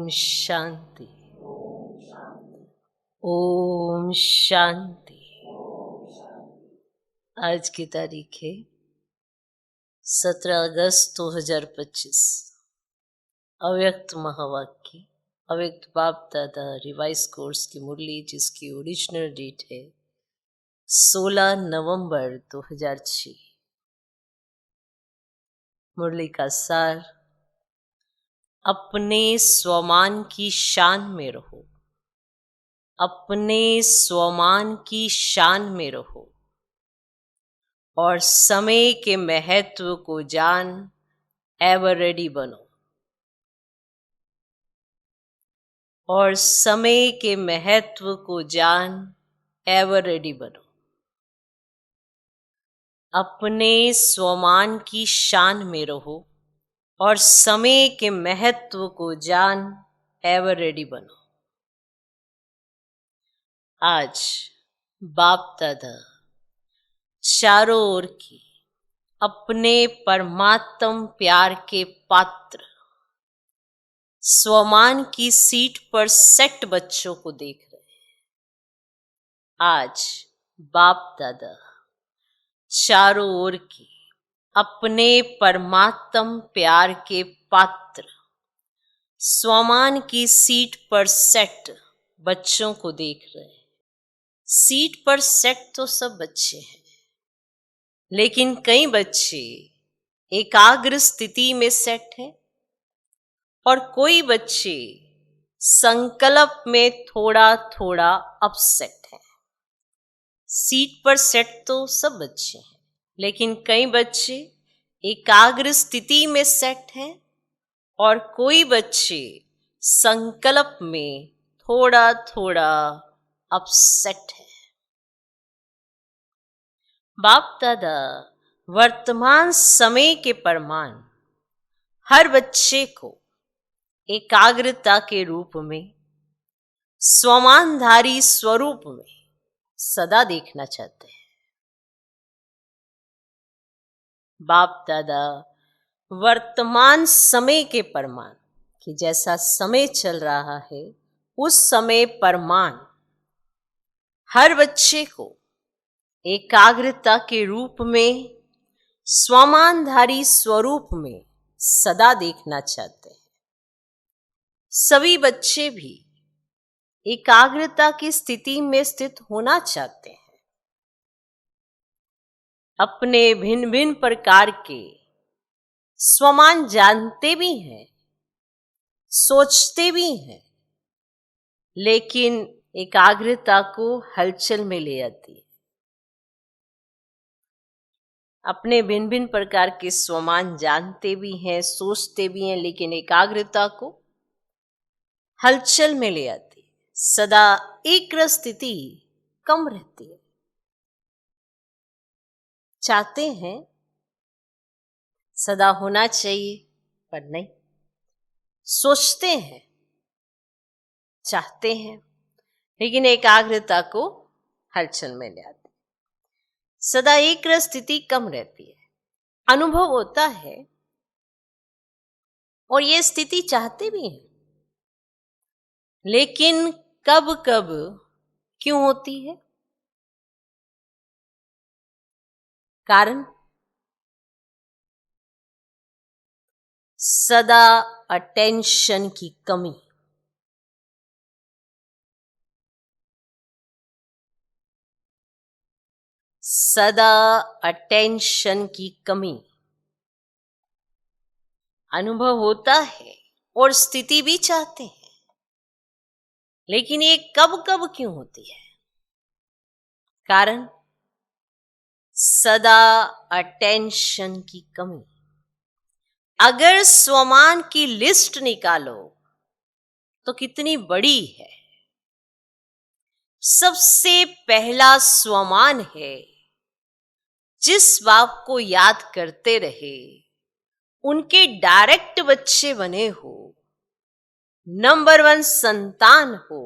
शांति। ओम शांति। आज की तारीख है 17 अगस्त 2025। अव्यक्त महावाक्य, अव्यक्त बाप दादा रिवाइज कोर्स की मुरली, जिसकी ओरिजिनल डेट है 16 नवंबर 2006। मुरली का सार: अपने स्वमान की शान में रहो, अपने स्वमान की शान में रहो और समय के महत्व को जान एवर रेडी बनो। और समय के महत्व को जान एवर रेडी बनो। अपने स्वमान की शान में रहो और समय के महत्व को जान एवर रेडी बनो। आज बाप दादा चारों ओर की अपने परमात्म प्यार के पात्र स्वमान की सीट पर सेट बच्चों को देख रहे हैं। आज बाप दादा चारों ओर की अपने परमात्म प्यार के पात्र स्वमान की सीट पर सेट बच्चों को देख रहे हैं। सीट पर सेट तो सब बच्चे हैं, लेकिन कई बच्चे एकाग्र स्थिति में सेट हैं और कोई बच्चे संकल्प में थोड़ा थोड़ा अपसेट हैं। सीट पर सेट तो सब बच्चे हैं, लेकिन कई बच्चे एकाग्र स्थिति में सेट हैं और कोई बच्चे संकल्प में थोड़ा थोड़ा अपसेट है। बाप दादा वर्तमान समय के परमान हर बच्चे को एकाग्रता के रूप में, स्वमानधारी स्वरूप में सदा देखना चाहते हैं। बाप दादा वर्तमान समय के परमान कि जैसा समय चल रहा है उस समय परमान हर बच्चे को एकाग्रता के रूप में, स्वमानधारी स्वरूप में सदा देखना चाहते हैं। सभी बच्चे भी एकाग्रता की स्थिति में स्थित होना चाहते हैं। अपने भिन्न भिन्न प्रकार के स्वमान जानते भी हैं, सोचते भी हैं, लेकिन एकाग्रता को हलचल में ले आती है। अपने भिन्न भिन्न प्रकार के स्वमान जानते भी हैं, सोचते भी हैं, लेकिन एकाग्रता को हलचल में ले आती है। सदा एक स्थिति कम रहती है। चाहते हैं सदा होना चाहिए, पर नहीं। सोचते हैं, चाहते हैं, लेकिन एकाग्रता को हलचल में ले आते। सदा एक स्थिति कम रहती है। अनुभव होता है और ये स्थिति चाहते भी हैं, लेकिन कब कब क्यों होती है? कारण सदा अटेंशन की कमी। सदा अटेंशन की कमी। अनुभव होता है और स्थिति भी चाहते हैं, लेकिन ये कब कब क्यों होती है? कारण सदा अटेंशन की कमी। अगर स्वमान की लिस्ट निकालो तो कितनी बड़ी है। सबसे पहला स्वमान है जिस बाप को याद करते रहे, उनके डायरेक्ट बच्चे बने हो, नंबर 1 संतान हो।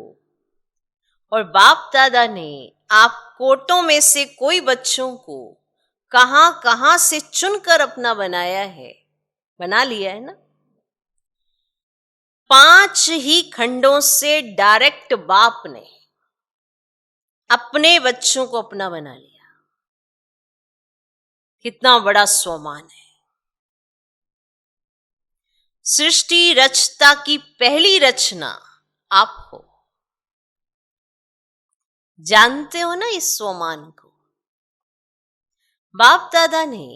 और बाप दादा ने आप कोटों में से कोई बच्चों को कहां कहां से चुनकर अपना बनाया है, बना लिया है ना। 5 ही खंडों से डायरेक्ट बाप ने अपने बच्चों को अपना बना लिया। कितना बड़ा स्वमान है। सृष्टि रचता की पहली रचना आप हो। जानते हो ना इस स्वमान को। बाप दादा ने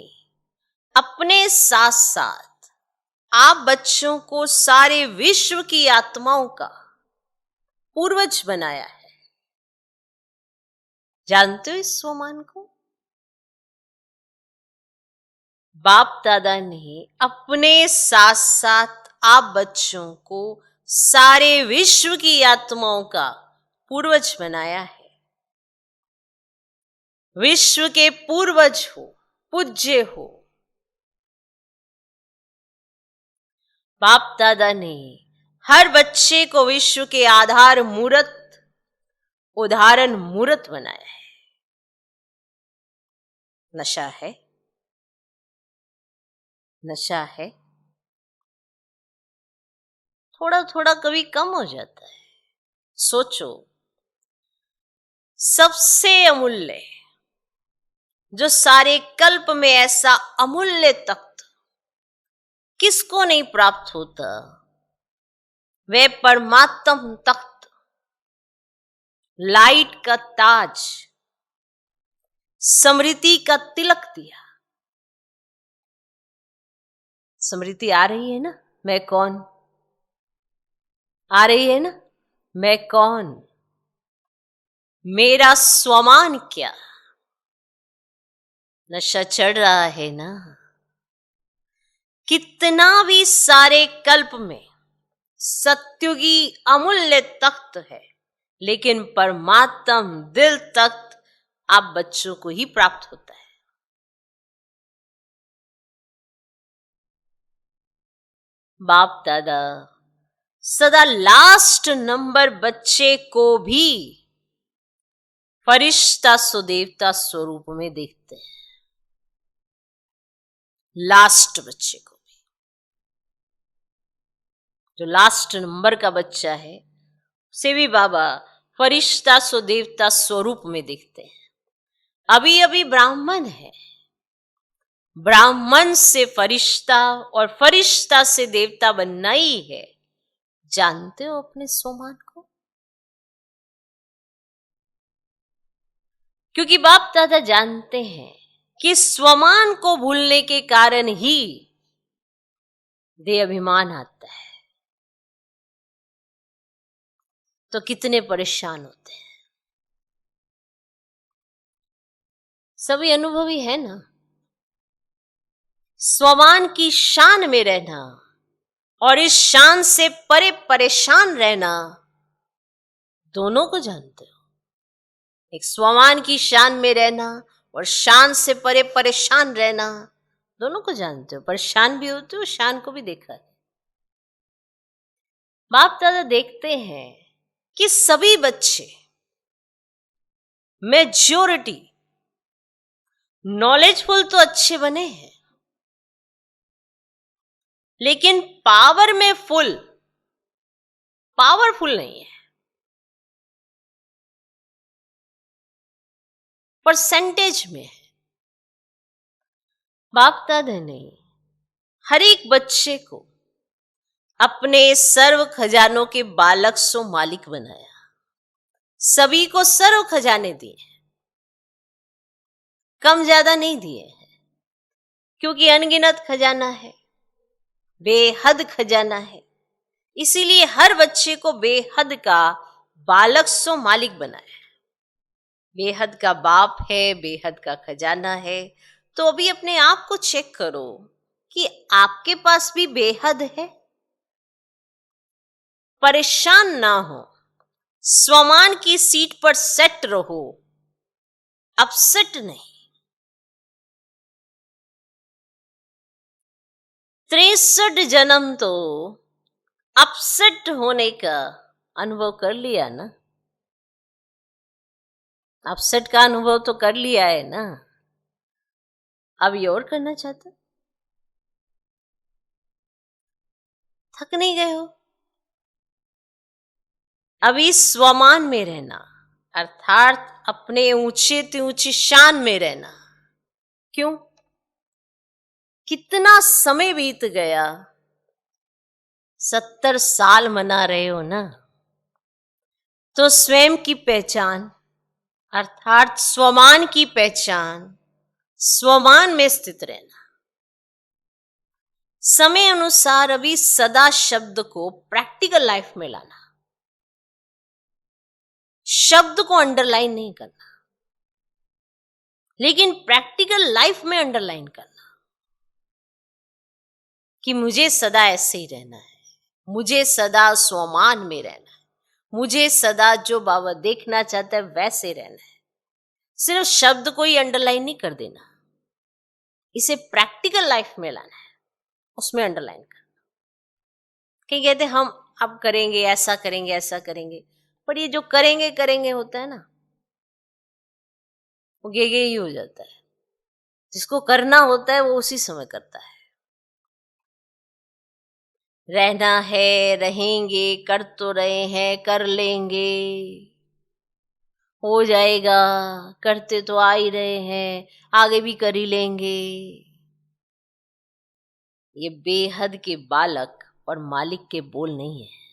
अपने साथ साथ आप बच्चों को सारे विश्व की आत्माओं का पूर्वज बनाया है। जानते हो इस स्वमान को। बाप दादा ने अपने साथ साथ आप बच्चों को सारे विश्व की आत्माओं का पूर्वज बनाया है। विश्व के पूर्वज हो, पूज्य हो। बाप दादा ने हर बच्चे को विश्व के आधार मूर्त, उदाहरण मूर्त बनाया है। नशा है, नशा है। थोड़ा थोड़ा कभी कम हो जाता है। सोचो, सबसे अमूल्य, जो सारे कल्प में ऐसा अमूल्य तख्त किसको नहीं प्राप्त होता, वह परमात्म तख्त, लाइट का ताज, स्मृति का तिलक दिया। स्मृति आ रही है ना, मैं कौन। आ रही है ना, मैं कौन, मेरा स्वमान क्या। नशा चढ़ रहा है ना। कितना भी सारे कल्प में सत्युगी अमूल्य तख्त है, लेकिन परमात्म दिल तख्त आप बच्चों को ही प्राप्त होता है। बाप दादा सदा लास्ट नंबर बच्चे को भी फरिश्ता सुदेवता स्वरूप में देखते हैं। लास्ट बच्चे को भी, जो लास्ट नंबर का बच्चा है, उसे भी बाबा फरिश्ता सुदेवता स्वरूप में देखते हैं। अभी अभी ब्राह्मण है, ब्राह्मण से फरिश्ता और फरिश्ता से देवता बनना ही है। जानते हो अपने स्वमान को। क्योंकि बाप दादा जानते हैं कि स्वमान को भूलने के कारण ही देह अभिमान आता है, तो कितने परेशान होते हैं। सभी अनुभवी है ना। स्वमान की शान में रहना और इस शान से परे परेशान रहना, दोनों को जानते हो। एक स्वमान की शान में रहना और शान से परे परेशान रहना, दोनों को जानते हो। परेशान भी होते हो, शान को भी देखा है। बाप दादा देखते हैं कि सभी बच्चे, मेजॉरिटी नॉलेजफुल तो अच्छे बने हैं, लेकिन पावर में पावरफुल नहीं है। परसेंटेज में है। बाप दादा ने हर एक बच्चे को अपने सर्व खजानों के बालक सो मालिक बनाया। सभी को सर्व खजाने दिए, कम ज्यादा नहीं दिए हैं, क्योंकि अनगिनत खजाना है, बेहद खजाना है। इसीलिए हर बच्चे को बेहद का बालक सो मालिक बनाया। बेहद का बाप है, बेहद का खजाना है। तो अभी अपने आप को चेक करो कि आपके पास भी बेहद है। परेशान ना हो, स्वमान की सीट पर सेट रहो, अपसेट नहीं। 63 जन्म तो अपसेट होने का अनुभव कर लिया ना। अपसेट का अनुभव तो कर लिया है ना। अब ये और करना चाहते, थक नहीं गए हो। अभी स्वमान में रहना अर्थात अपने ऊंचे से ऊंची शान में रहना। क्यों? कितना समय बीत गया, 70 साल मना रहे हो ना, तो स्वयं की पहचान अर्थात स्वमान की पहचान, स्वमान में स्थित रहना। समय अनुसार अभी सदा शब्द को प्रैक्टिकल लाइफ में लाना, शब्द को अंडरलाइन नहीं करना, लेकिन प्रैक्टिकल लाइफ में अंडरलाइन करना कि मुझे सदा ऐसे ही रहना है, मुझे सदा स्वमान में रहना है, मुझे सदा जो बाबा देखना चाहता है वैसे रहना है। सिर्फ शब्द को ही अंडरलाइन नहीं कर देना, इसे प्रैक्टिकल लाइफ में लाना है, उसमें अंडरलाइन करना। कहीं कहते हम अब करेंगे, ऐसा करेंगे, ऐसा करेंगे, पर ये जो करेंगे करेंगे होता है ना, वो गेगे ही हो जाता है। जिसको करना होता है वो उसी समय करता है। रहना है, रहेंगे, कर तो रहे हैं, कर लेंगे, हो जाएगा, करते तो आ ही रहे हैं, आगे भी कर ही लेंगे। ये बेहद के बालक और मालिक के बोल नहीं है।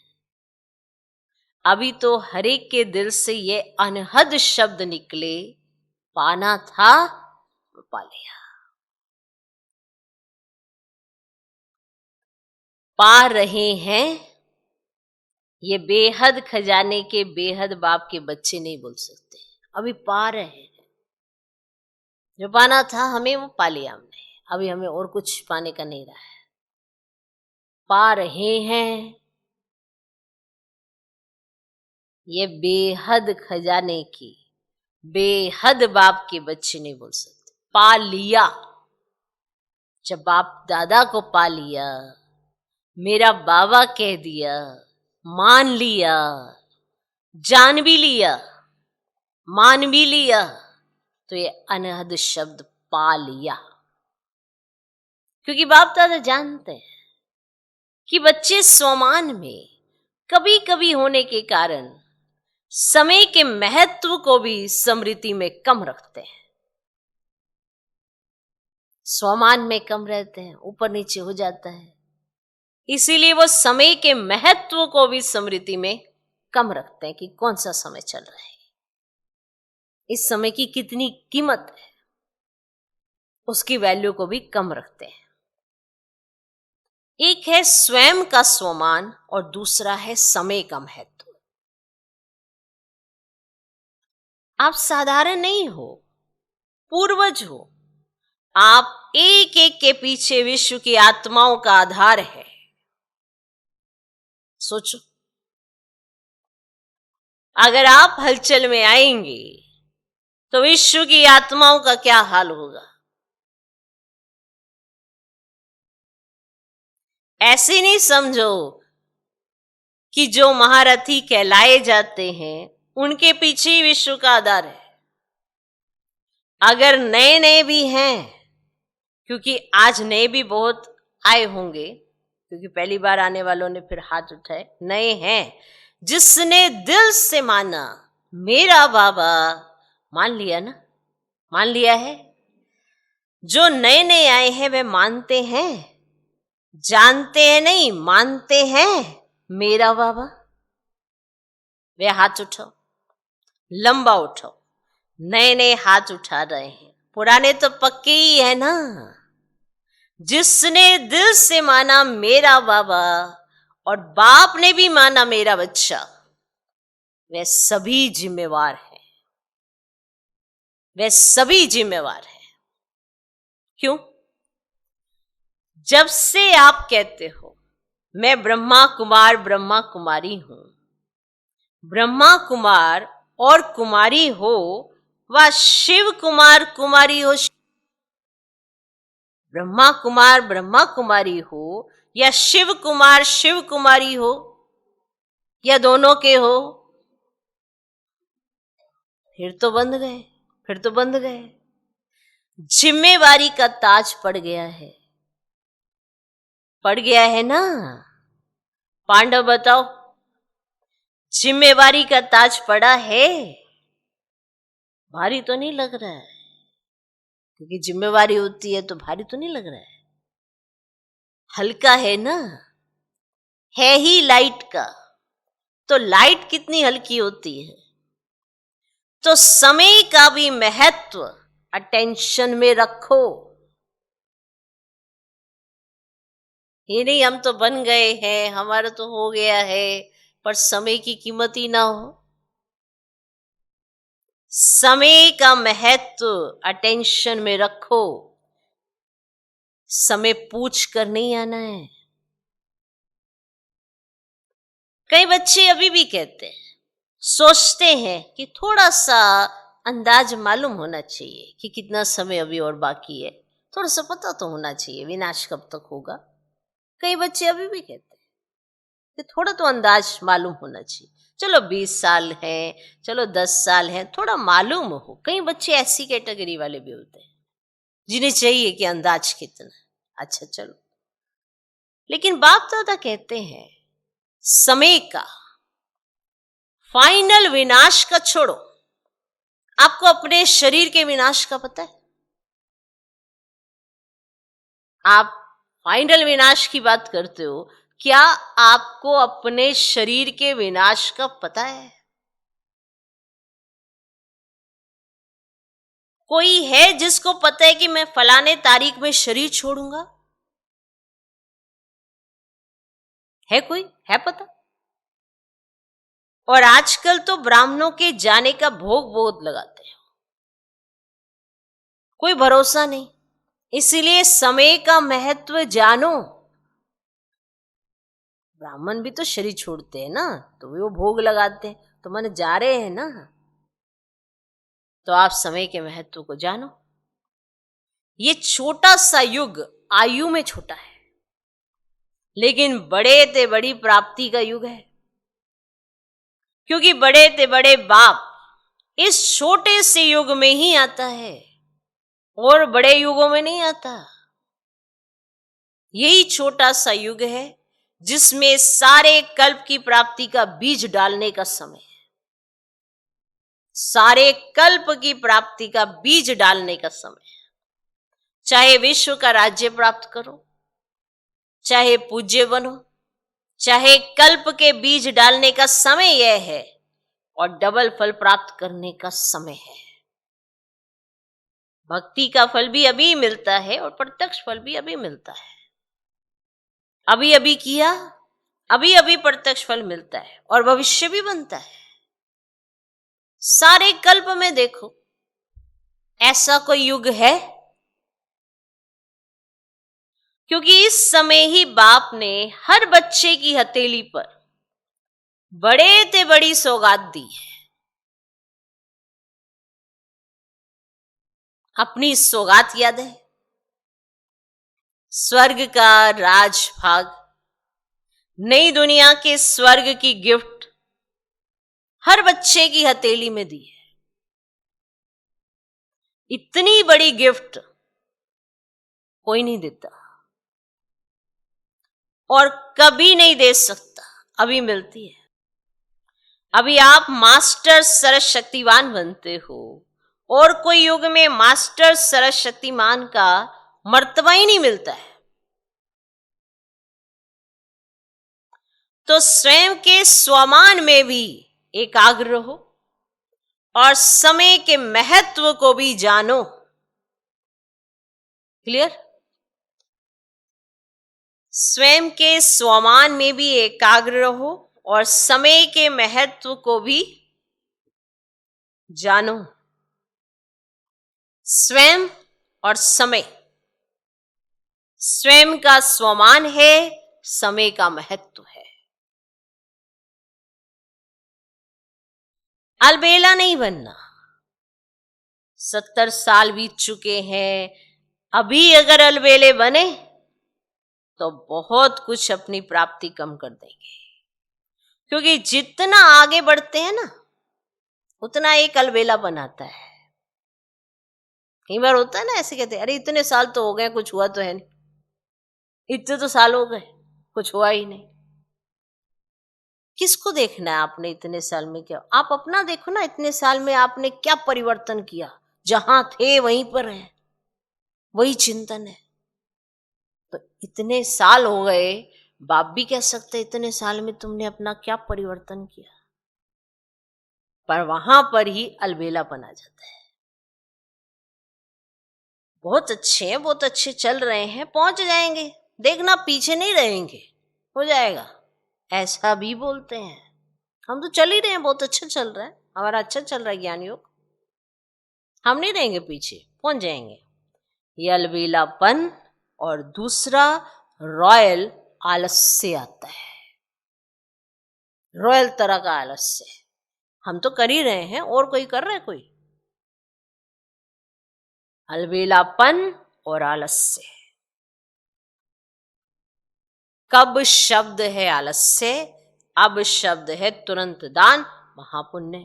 अभी तो हरेक के दिल से ये अनहद शब्द निकले, पाना था पा लिया। पा रहे हैं, ये बेहद खजाने के बेहद बाप के बच्चे नहीं बोल सकते। अभी पा रहे हैं, जो पाना था हमें वो पा लिया हमने, अभी हमें और कुछ पाने का नहीं रहा है। पा रहे हैं, ये बेहद खजाने की बेहद बाप के बच्चे नहीं बोल सकते। पा लिया, जब बाप दादा को पा लिया, मेरा बाबा कह दिया, मान लिया, जान भी लिया, मान भी लिया, तो ये अनहद शब्द पा लिया। क्योंकि बाप दादा जानते हैं कि बच्चे स्वमान में कभी कभी होने के कारण समय के महत्व को भी स्मृति में कम रखते हैं, स्वमान में कम रहते हैं, ऊपर नीचे हो जाता है। इसीलिए वो समय के महत्व को भी स्मृति में कम रखते हैं कि कौन सा समय चल रहा है, इस समय की कितनी कीमत है, उसकी वैल्यू को भी कम रखते हैं। एक है स्वयं का स्वमान और दूसरा है समय का महत्व। आप साधारण नहीं हो, पूर्वज हो। आप एक एक के पीछे विश्व की आत्माओं का आधार है। सोचो, अगर आप हलचल में आएंगे तो विश्व की आत्माओं का क्या हाल होगा। ऐसे नहीं समझो कि जो महारथी कहलाए जाते हैं उनके पीछे ही विश्व का आधार है। अगर नए नए भी हैं, क्योंकि आज नए भी बहुत आए होंगे, क्योंकि पहली बार आने वालों ने फिर हाथ उठाए, नए हैं, जिसने दिल से माना मेरा बाबा, मान लिया ना, मान लिया है। जो नए नए आए हैं वे मानते हैं, जानते हैं नहीं, मानते हैं मेरा बाबा। वे हाथ उठाओ, लंबा उठाओ। नए नए हाथ उठा रहे हैं, पुराने तो पक्के ही है ना। जिसने दिल से माना मेरा बाबा और बाप ने भी माना मेरा बच्चा, वे सभी जिम्मेवार हैं, वे सभी जिम्मेवार हैं। क्यों? जब से आप कहते हो मैं ब्रह्मा कुमार ब्रह्मा कुमारी हूं, ब्रह्मा कुमार और कुमारी हो व शिव कुमार कुमारी हो, ब्रह्मा कुमार ब्रह्मा कुमारी हो या शिव कुमार शिव कुमारी हो या दोनों के हो, फिर तो बंध गए, फिर तो बंध गए। जिम्मेवारी का ताज पड़ गया है, पड़ गया है ना। पांडव बताओ, जिम्मेवारी का ताज पड़ा है। भारी तो नहीं लग रहा है, क्योंकि जिम्मेवारी होती है तो भारी तो नहीं लग रहा है, हल्का है ना, है ही लाइट का। तो लाइट कितनी हल्की होती है। तो समय का भी महत्व अटेंशन में रखो। ये नहीं हम तो बन गए हैं, हमारा तो हो गया है, पर समय की कीमत ही ना हो। समय का महत्व अटेंशन में रखो। समय पूछ कर नहीं आना है। कई बच्चे अभी भी कहते हैं, सोचते हैं कि थोड़ा सा अंदाज मालूम होना चाहिए कि कितना समय अभी और बाकी है, थोड़ा सा पता तो होना चाहिए विनाश कब तक होगा। कई बच्चे अभी भी कहते हैं कि थोड़ा तो अंदाज मालूम होना चाहिए, चलो 20 साल है, चलो 10 साल है, थोड़ा मालूम हो। कई बच्चे ऐसी कैटेगरी वाले भी होते हैं जिन्हें चाहिए कि अंदाज कितना। अच्छा चलो, लेकिन बाप दादा कहते हैं समय का फाइनल विनाश का छोड़ो, आपको अपने शरीर के विनाश का पता है? आप फाइनल विनाश की बात करते हो, क्या आपको अपने शरीर के विनाश का पता है? कोई है जिसको पता है कि मैं फलाने तारीख में शरीर छोड़ूंगा? है कोई? है पता? और आजकल तो ब्राह्मणों के जाने का भोग बहुत लगाते हैं, कोई भरोसा नहीं। इसीलिए समय का महत्व जानो। ब्राह्मण भी तो शरीर छोड़ते हैं ना, तो वो भोग लगाते हैं, तो मन जा रहे हैं ना। तो आप समय के महत्व को जानो। ये छोटा सा युग आयु में छोटा है, लेकिन बड़े ते बड़ी प्राप्ति का युग है। क्योंकि बड़े ते बड़े बाप इस छोटे से युग में ही आता है, और बड़े युगों में नहीं आता। यही छोटा सा युग है जिसमें सारे कल्प की प्राप्ति का बीज डालने का समय है। सारे कल्प की प्राप्ति का बीज डालने का समय है। चाहे विश्व का राज्य प्राप्त करो, चाहे पूज्य बनो, चाहे कल्प के बीज डालने का समय यह है, और डबल फल प्राप्त करने का समय है। भक्ति का फल भी अभी मिलता है और प्रत्यक्ष फल भी अभी मिलता है। अभी अभी किया, अभी अभी प्रत्यक्ष फल मिलता है, और भविष्य भी बनता है। सारे कल्प में देखो, ऐसा कोई युग है? क्योंकि इस समय ही बाप ने हर बच्चे की हथेली पर बड़े ते बड़ी सौगात दी है। अपनी सौगात याद है? स्वर्ग का राज भाग, नई दुनिया के स्वर्ग की गिफ्ट हर बच्चे की हथेली में दी है। इतनी बड़ी गिफ्ट कोई नहीं देता और कभी नहीं दे सकता, अभी मिलती है। अभी आप मास्टर सरस शक्तिवान बनते हो, और कोई युग में मास्टर सरस शक्तिमान का मर्तबा ही नहीं मिलता है। तो स्वयं के स्वमान में भी एकाग्र हो और समय के महत्व को भी जानो। क्लियर? स्वयं के स्वमान में भी एकाग्र रहो और समय के महत्व को भी जानो। स्वयं और समय, स्वयं का स्वमान है, समय का महत्व है। अलबेला नहीं बनना। 70 साल बीत चुके हैं, अभी अगर अलबेले बने तो बहुत कुछ अपनी प्राप्ति कम कर देंगे। क्योंकि जितना आगे बढ़ते हैं ना, उतना एक अलबेला बनाता है। कई बार होता है ना, ऐसे कहते हैं अरे इतने साल तो हो गए, कुछ हुआ तो है नहीं। इतने तो साल हो गए, कुछ हुआ ही नहीं। किसको देखना है आपने इतने साल में क्या? आप अपना देखो ना, इतने साल में आपने क्या परिवर्तन किया? जहां थे वहीं पर है, वही चिंतन है। तो इतने साल हो गए, बाप भी कह सकते इतने साल में तुमने अपना क्या परिवर्तन किया। पर वहां पर ही अलबेलापन आ जाता है। बहुत अच्छे हैं, बहुत अच्छे चल रहे हैं, पहुंच जाएंगे, देखना पीछे नहीं रहेंगे, हो जाएगा, ऐसा भी बोलते हैं। हम तो चल ही रहे हैं, बहुत अच्छा चल रहा है, हमारा अच्छा चल रहा है ज्ञान योग, हम नहीं रहेंगे पीछे, पहुंच जाएंगे। ये अलबेलापन। और दूसरा रॉयल आलस्य आता है, रॉयल तरह का आलस्य। हम तो कर ही रहे हैं, और कोई कर रहा है? कोई? अलबेलापन और आलस्य। कब शब्द है आलस्य, अब शब्द है तुरंत दान, महापुण्य।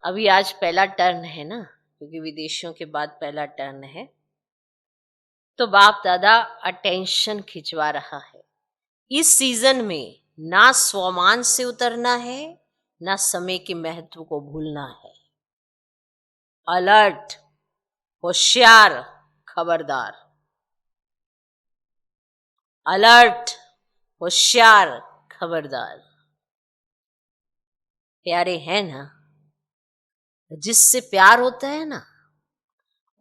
अभी आज पहला टर्न है ना, क्योंकि विदेशियों के बाद पहला टर्न है, तो बाप दादा अटेंशन खिंचवा रहा है। इस सीजन में ना स्वमान से उतरना है, ना समय के महत्व को भूलना है। अलर्ट, होशियार, खबरदार। अलर्ट, होशियार, खबरदार। प्यारे हैं ना, जिससे प्यार होता है ना,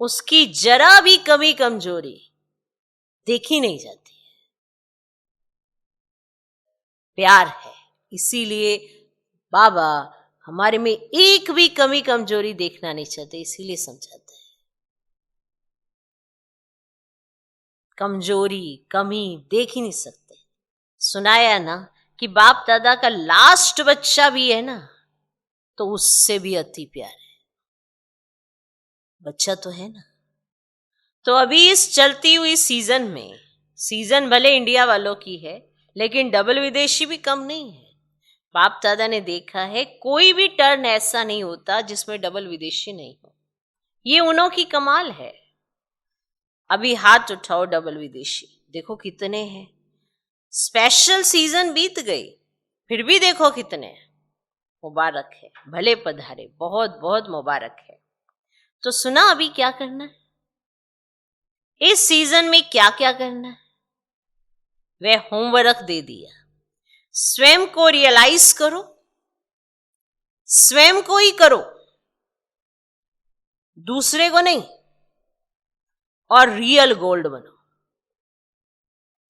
उसकी जरा भी कमी कमजोरी देखी नहीं जाती है। प्यार है, इसीलिए बाबा हमारे में एक भी कमी कमजोरी देखना नहीं चाहते, इसीलिए समझाते हैं। कमजोरी कमी देख ही नहीं सकते। सुनाया ना कि बाप दादा का लास्ट बच्चा भी है ना, तो उससे भी अति प्यार है। बच्चा तो है ना। तो अभी इस चलती हुई सीजन में, सीजन भले इंडिया वालों की है, लेकिन डबल विदेशी भी कम नहीं है। बाप दादा ने देखा है कोई भी टर्न ऐसा नहीं होता जिसमें डबल विदेशी नहीं हो। ये उन्हों की कमाल है। अभी हाथ उठाओ डबल विदेशी, देखो कितने हैं। स्पेशल सीजन बीत गई, फिर भी देखो कितने हैं। मुबारक है, भले पधारे, बहुत बहुत मुबारक है। तो सुना अभी क्या करना है, इस सीजन में क्या क्या करना है, वह होमवर्क दे दिया। स्वयं को रियलाइज करो, स्वयं को ही करो, दूसरे को नहीं। और रियल गोल्ड बनो।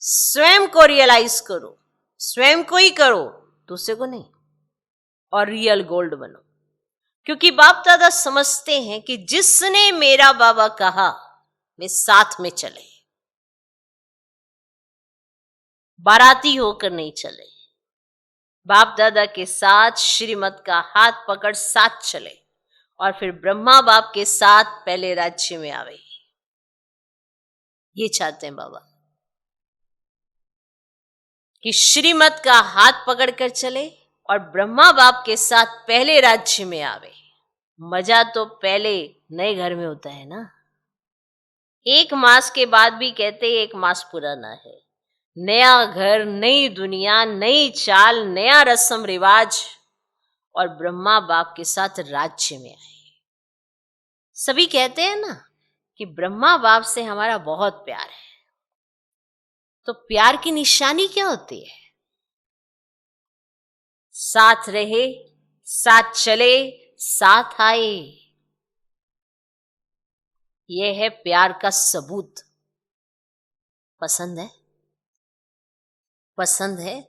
स्वयं को रियलाइज करो, स्वयं को ही करो, दूसरे को नहीं। और रियल गोल्ड बनो। क्योंकि बाप दादा समझते हैं कि जिसने मेरा बाबा कहा वे साथ में चले, बाराती होकर नहीं चले। बाप दादा के साथ श्रीमत का हाथ पकड़ साथ चले, और फिर ब्रह्मा बाप के साथ पहले राज्य में आवे। ये चाहते हैं बाबा कि श्रीमत का हाथ पकड़कर चले और ब्रह्मा बाप के साथ पहले राज्य में आवे। मजा तो पहले नए घर में होता है ना। 1 मास के बाद भी कहते 1 मास पुराना है। नया घर, नई दुनिया, नई चाल, नया रस्म रिवाज, और ब्रह्मा बाप के साथ राज्य में आए। सभी कहते हैं ना कि ब्रह्मा बाप से हमारा बहुत प्यार है। तो प्यार की निशानी क्या होती है? साथ रहे, साथ चले, साथ आए। यह है प्यार का सबूत। पसंद है? पसंद है?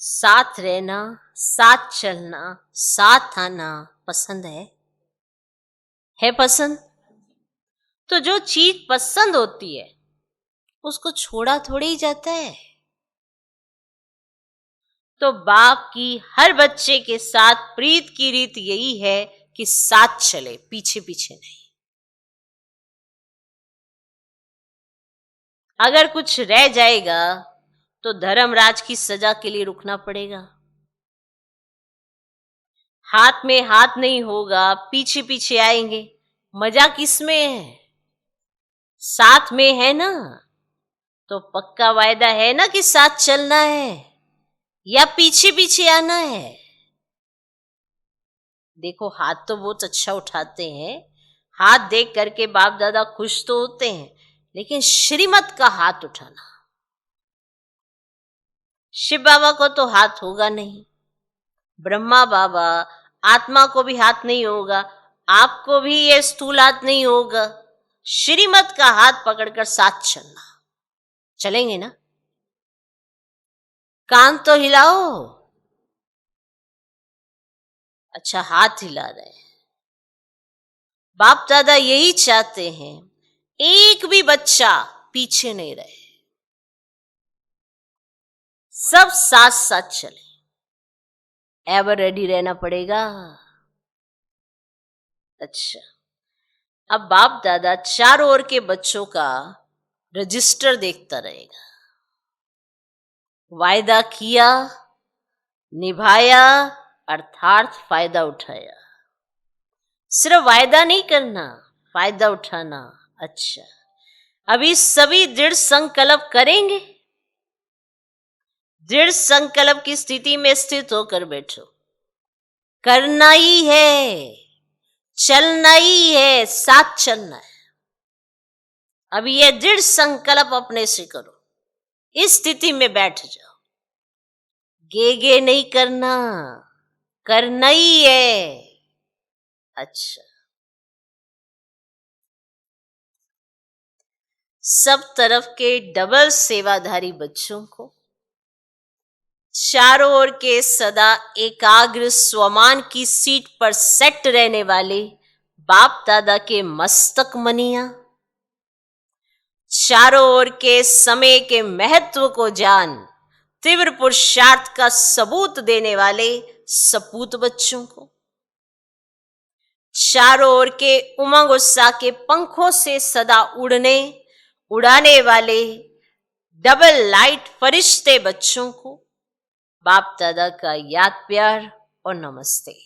साथ रहना, साथ चलना, साथ आना पसंद है? है पसंद? तो जो चीज पसंद होती है उसको छोड़ा थोड़ी ही जाता है। तो बाप की हर बच्चे के साथ प्रीत की रीत यही है कि साथ चले, पीछे पीछे नहीं। अगर कुछ रह जाएगा तो धर्मराज की सजा के लिए रुकना पड़ेगा। हाथ में हाथ नहीं होगा, पीछे पीछे आएंगे, मजा किस में है? साथ में है ना, तो पक्का वायदा है ना कि साथ चलना है या पीछे पीछे आना है? देखो, हाथ तो बहुत अच्छा उठाते हैं, हाथ देख करके बाप दादा खुश तो होते हैं, लेकिन श्रीमत का हाथ उठाना, शिव बाबा को तो हाथ होगा नहीं, ब्रह्मा बाबा आत्मा को भी हाथ नहीं होगा, आपको भी ये स्थूल हाथ नहीं होगा। श्रीमत का हाथ पकड़कर साथ चलना। चलेंगे ना? कान तो हिलाओ। अच्छा, हाथ हिला रहे हैं। बाप दादा यही चाहते हैं, एक भी बच्चा पीछे नहीं रहे, सब साथ साथ चले। एवर रेडी रहना पड़ेगा। अच्छा, अब बाप दादा चारों ओर के बच्चों का रजिस्टर देखता रहेगा। वायदा किया, निभाया, अर्थात फायदा उठाया। सिर्फ वायदा नहीं करना, फायदा उठाना। अच्छा, अभी सभी दृढ़ संकल्प करेंगे। दृढ़ संकल्प की स्थिति में स्थित होकर बैठो। करना ही है, चलना ही है, साथ चलना है। अभी ये दृढ़ संकल्प अपने से करो, इस स्थिति में बैठ जाओ। गे नहीं करना, करना ही है। अच्छा, सब तरफ के डबल सेवाधारी बच्चों को, चारों ओर के सदा एकाग्र स्वमान की सीट पर सेट रहने वाले बाप दादा के मस्तक मनिया, चारों ओर के समय के महत्व को जान तीव्र पुरुषार्थ का सबूत देने वाले सपूत बच्चों को, चारों ओर के उमंग उत्साह के पंखों से सदा उड़ाने वाले डबल लाइट फरिश्ते बच्चों को बाप दादा का याद प्यार और नमस्ते।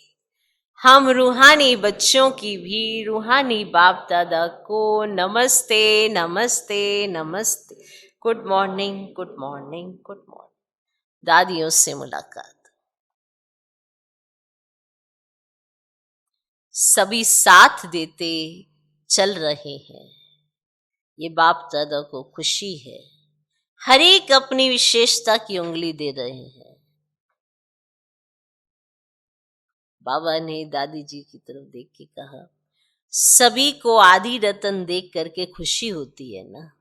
हम रूहानी बच्चों की भी रूहानी बाप दादा को नमस्ते नमस्ते नमस्ते। Good morning, good morning, good morning. दादियों से मुलाकात। सभी साथ देते चल रहे हैं, ये बाप दादा को खुशी है। हर एक अपनी विशेषता की उंगली दे रहे हैं। बाबा ने दादी जी की तरफ देख के कहा, सभी को आदि रतन देख करके खुशी होती है ना।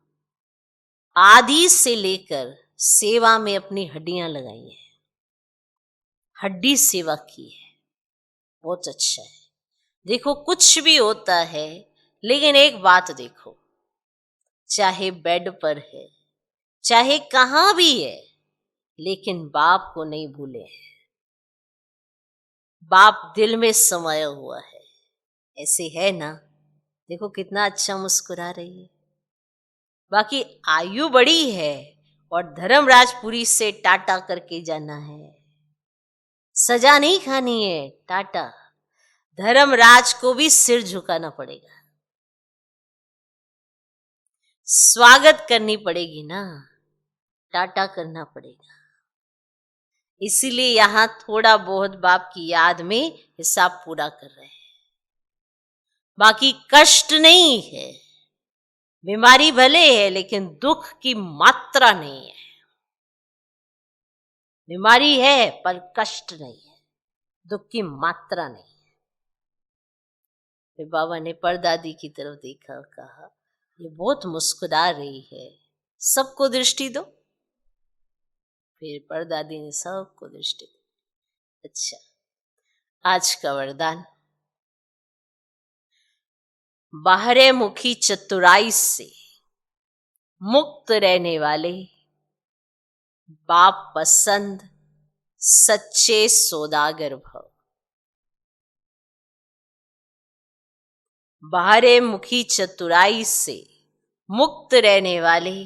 आदि से लेकर सेवा में अपनी हड्डियां लगाई हैं, हड्डी सेवा की है, बहुत अच्छा है। देखो, कुछ भी होता है, लेकिन एक बात देखो, चाहे बेड पर है, चाहे कहां भी है, लेकिन बाप को नहीं भूले हैं। बाप दिल में समाया हुआ है। ऐसे है ना? देखो कितना अच्छा मुस्कुरा रही है। बाकी आयु बड़ी है और धर्मराजपुरी से टाटा करके जाना है, सजा नहीं खानी है। टाटा, धर्मराज को भी सिर झुकाना पड़ेगा, स्वागत करनी पड़ेगी ना, टाटा करना पड़ेगा। इसीलिए यहां थोड़ा बहुत बाप की याद में हिसाब पूरा कर रहे हैं। बाकी कष्ट नहीं है, बीमारी भले है लेकिन दुख की मात्रा नहीं है। बीमारी है पर कष्ट नहीं है, दुख की मात्रा नहीं है। फिर बाबा ने परदादी की तरफ देखा, कहा, ये बहुत मुस्कुरा रही है, सबको दृष्टि दो। फिर परदादी ने सबको दृष्टि दी। अच्छा, आज का वरदान, बाहरे मुखी चतुराई से मुक्त रहने वाले बाप पसंद सच्चे सौदागर भव। बाहरे मुखी चतुराई से मुक्त रहने वाले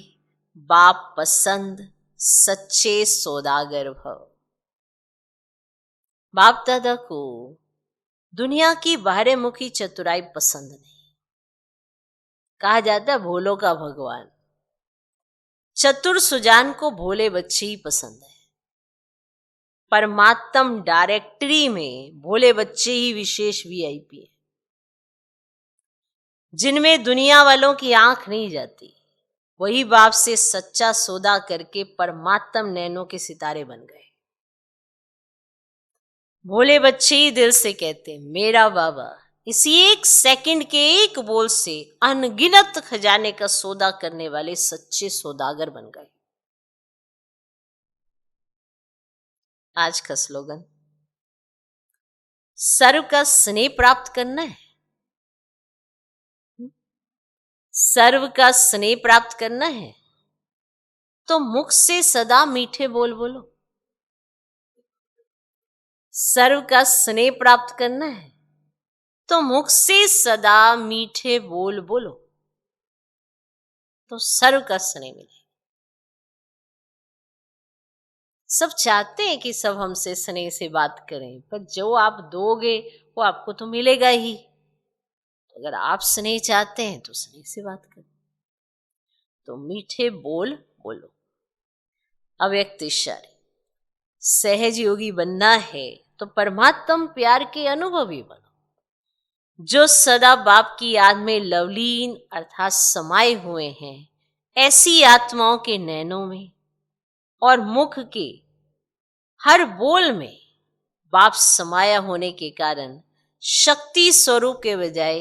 बाप पसंद सच्चे सौदागर भव। बाप दादा को दुनिया की बाहरे मुखी चतुराई पसंद नहीं। कहा जाता है भोलों का भगवान। चतुर सुजान को भोले बच्चे ही पसंद है। परमात्म डायरेक्टरी में भोले बच्चे ही विशेष वीआईपी है, जिनमें दुनिया वालों की आंख नहीं जाती। वही बाप से सच्चा सौदा करके परमात्म नैनों के सितारे बन गए। भोले बच्चे ही दिल से कहते, मेरा बाबा इसी एक सेकंड के एक बोल से अनगिनत खजाने का सौदा करने वाले सच्चे सौदागर बन गए। आज का स्लोगन, सर्व का स्नेह प्राप्त करना है। सर्व का स्नेह प्राप्त करना है तो मुख से सदा मीठे बोल बोलो। सर्व का स्नेह प्राप्त करना है तो मुख से सदा मीठे बोल बोलो, तो सर्व का स्नेह मिले। सब चाहते हैं कि सब हमसे स्नेह से बात करें, पर जो आप दोगे वो आपको तो मिलेगा ही। तो अगर आप स्नेह चाहते हैं तो स्नेह से बात करें, तो मीठे बोल बोलो। अव्यक्त इशारे, सहज योगी बनना है तो परमात्म प्यार के अनुभवी बनो, जो सदा बाप की याद में लवलीन अर्थात समाये हुए हैं। ऐसी आत्माओं के नैनों में और मुख के हर बोल में बाप समाया होने के कारण शक्ति स्वरूप के बजाय